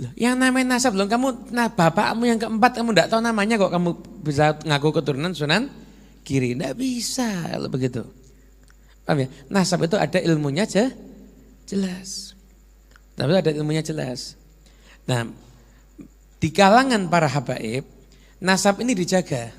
Loh, yang namanya nasab, loh kamu, nah bapakmu yang keempat kamu tidak tahu namanya kok kamu bisa ngaku keturunan Sunan Giri. Tidak bisa kalau begitu. Paham ya? Nasab itu ada ilmunya aja jelas. Tapi ada ilmunya jelas. Nah, di kalangan para habaib, nasab ini dijaga.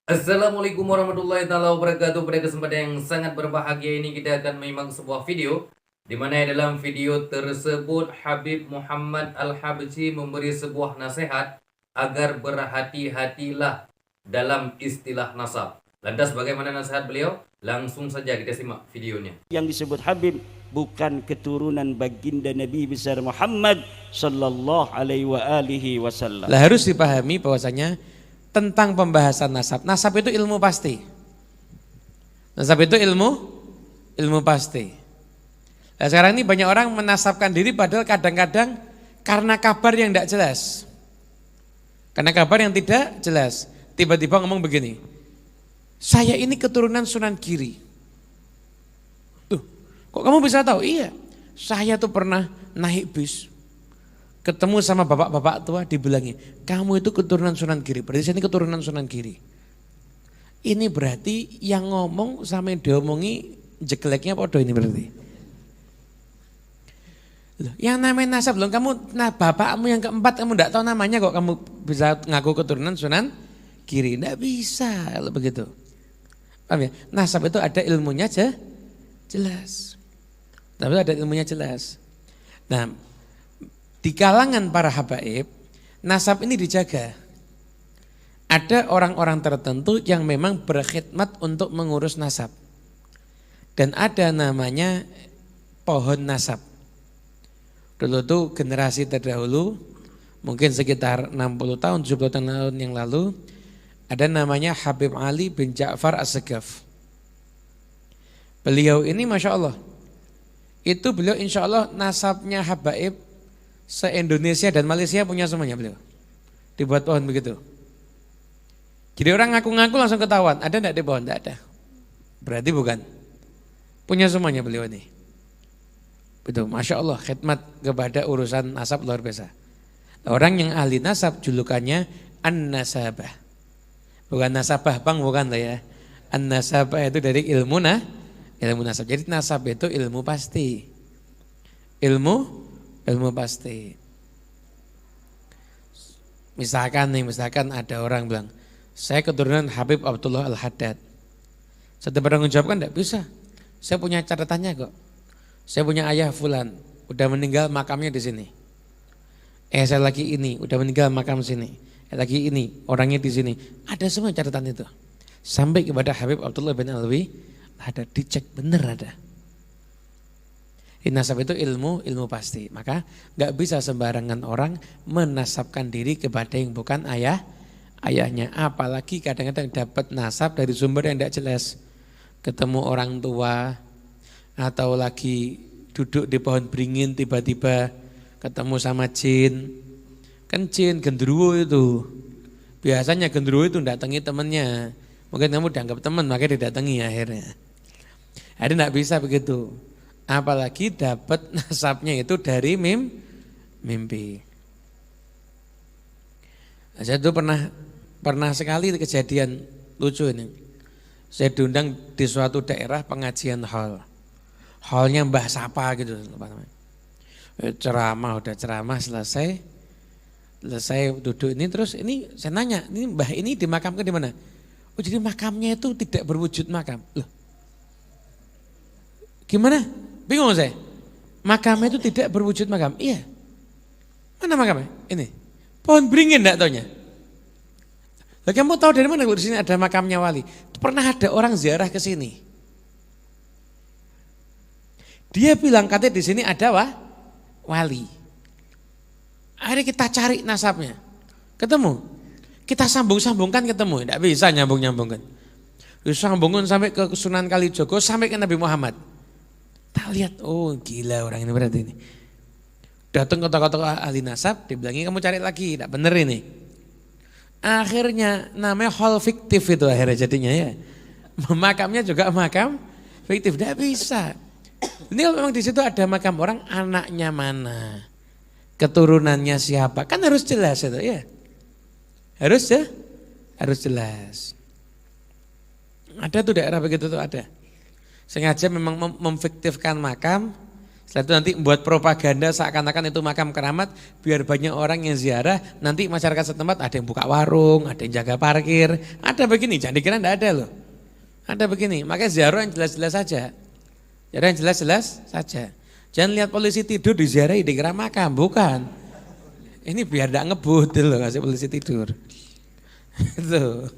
Assalamualaikum warahmatullahi wabarakatuh. Pada kesempatan yang sangat berbahagia ini kita akan menyimak sebuah video di mana dalam video tersebut Habib Muhammad Al-Habsyi memberi sebuah nasihat agar berhati-hatilah dalam istilah nasab. Lantas bagaimana nasihat beliau? Langsung saja kita simak videonya. Yang disebut Habib bukan keturunan baginda Nabi besar Muhammad sallallahu alaihi wasallam. Lah harus dipahami bahwasanya tentang pembahasan nasab. Nasab itu ilmu pasti. Nasab itu ilmu pasti. Nah, sekarang ini banyak orang menasabkan diri padahal kadang-kadang karena kabar yang tidak jelas. Karena kabar yang tidak jelas. Tiba-tiba ngomong begini, saya ini keturunan Sunan Giri. Tuh, kok kamu bisa tahu? Iya, saya tuh pernah naik bis. Ketemu sama bapak-bapak tua, dibilangi, kamu itu keturunan Sunan Giri, berarti saya ini keturunan Sunan Giri. Ini berarti yang ngomong sama yang diomongi jeleknya podo ini berarti. Loh, yang namanya nasab, loh kamu, nah bapakmu yang keempat kamu tidak tahu namanya kok kamu bisa ngaku keturunan Sunan Giri. Tidak bisa kalau begitu. Paham ya? Nasab itu ada ilmunya aja jelas. Tapi ada ilmunya jelas. Nah, di kalangan para habaib, nasab ini dijaga. Ada orang-orang tertentu yang memang berkhidmat untuk mengurus nasab. Dan ada namanya pohon nasab. Dulu tuh generasi terdahulu, mungkin sekitar 60 tahun, 70 tahun yang lalu, ada namanya Habib Ali bin Ja'far As-Segaf. Beliau ini Masya Allah, itu beliau insya Allah nasabnya habaib se-Indonesia dan Malaysia punya semuanya beliau. Dibuat pohon begitu. Jadi orang ngaku-ngaku langsung ketahuan, ada enggak di pohon? Enggak ada. Berarti bukan. Punya semuanya beliau ini. Betul, Masya Allah khidmat kepada urusan nasab luar biasa. Orang yang ahli nasab julukannya An-Nasabah. Bukan nasabah bang, bukan lah ya. An-Nasabah itu dari ilmu nasab. Jadi nasab itu ilmu pasti. Ilmu pasti. Misalkan ada orang bilang, saya keturunan Habib Abdullah Al-Haddad. Saya bertanggung jawab kan enggak bisa. Saya punya catatannya kok. Saya punya ayah fulan, udah meninggal makamnya di sini. Saya lagi ini, udah meninggal makam sini. Lagi ini, orangnya di sini. Ada semua catatan itu. Sampai kepada Habib Abdullah bin Alwi, ada dicek bener ada. Nasab itu ilmu pasti. Maka nggak bisa sembarangan orang menasabkan diri kepada yang bukan ayahnya. Apalagi kadang-kadang dapat nasab dari sumber yang tidak jelas. Ketemu orang tua atau lagi duduk di pohon beringin tiba-tiba ketemu sama jin. Kan jin genderuwo itu. Biasanya genderuwo itu datangi temannya. Mungkin kamu dianggap teman makanya didatangi akhirnya. Ada enggak bisa begitu. Apalagi dapat nasabnya itu dari mimpi. Saya tuh pernah sekali kejadian lucu ini. Saya diundang di suatu daerah pengajian hall. Hallnya Mbah Sapa gitu. Udah ceramah selesai duduk ini terus ini saya nanya, ini Mbah ini dimakamkan di mana? Oh jadi makamnya itu tidak berwujud makam. Loh. Gimana? Bingung saya. Makamnya itu tidak berwujud makam. Iya. Mana makamnya? Ini. Pohon beringin enggak taunya. Lah kamu tahu dari mana kalau di sini ada makamnya wali? Pernah ada orang ziarah ke sini. Dia bilang katanya di sini ada wali. Akhirnya kita cari nasabnya. Ketemu. Kita sambung-sambungkan ketemu. Tidak bisa nyambung-nyambungkan. Disambungkan sampai ke Sunan Kalijogo sampai ke Nabi Muhammad. Tak lihat, oh gila orang ini berarti ini. Datang ke tokoh-tokoh ahli nasab, dibilangi kamu cari lagi, tidak benar ini. Akhirnya namanya hall fiktif itu akhirnya jadinya ya. Makamnya juga makam fiktif, tidak bisa. Ini kalau memang di situ ada makam orang, anaknya mana, keturunannya siapa. Kan harus jelas itu ya. Harus ya, harus jelas. Ada tuh daerah begitu tuh ada. Sengaja memang memfiktifkan makam. Setelah itu nanti buat propaganda seakan-akan itu makam keramat biar banyak orang yang ziarah. Nanti masyarakat setempat ada yang buka warung, ada yang jaga parkir. Ada begini, jangan dikira enggak ada loh. Ada begini, makanya ziarah yang jelas-jelas saja. Ziarah yang jelas-jelas saja. Jangan lihat polisi tidur diziarahi dikira makam, bukan. Ini biar enggak ngebut loh ngasih polisi tidur. Itu.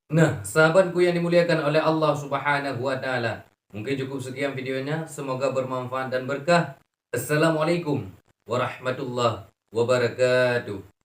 Nah, sahabatku yang dimuliakan oleh Allah Subhanahu wa taala. Mungkin cukup sekian videonya, semoga bermanfaat dan berkah. Assalamualaikum warahmatullahi wabarakatuh.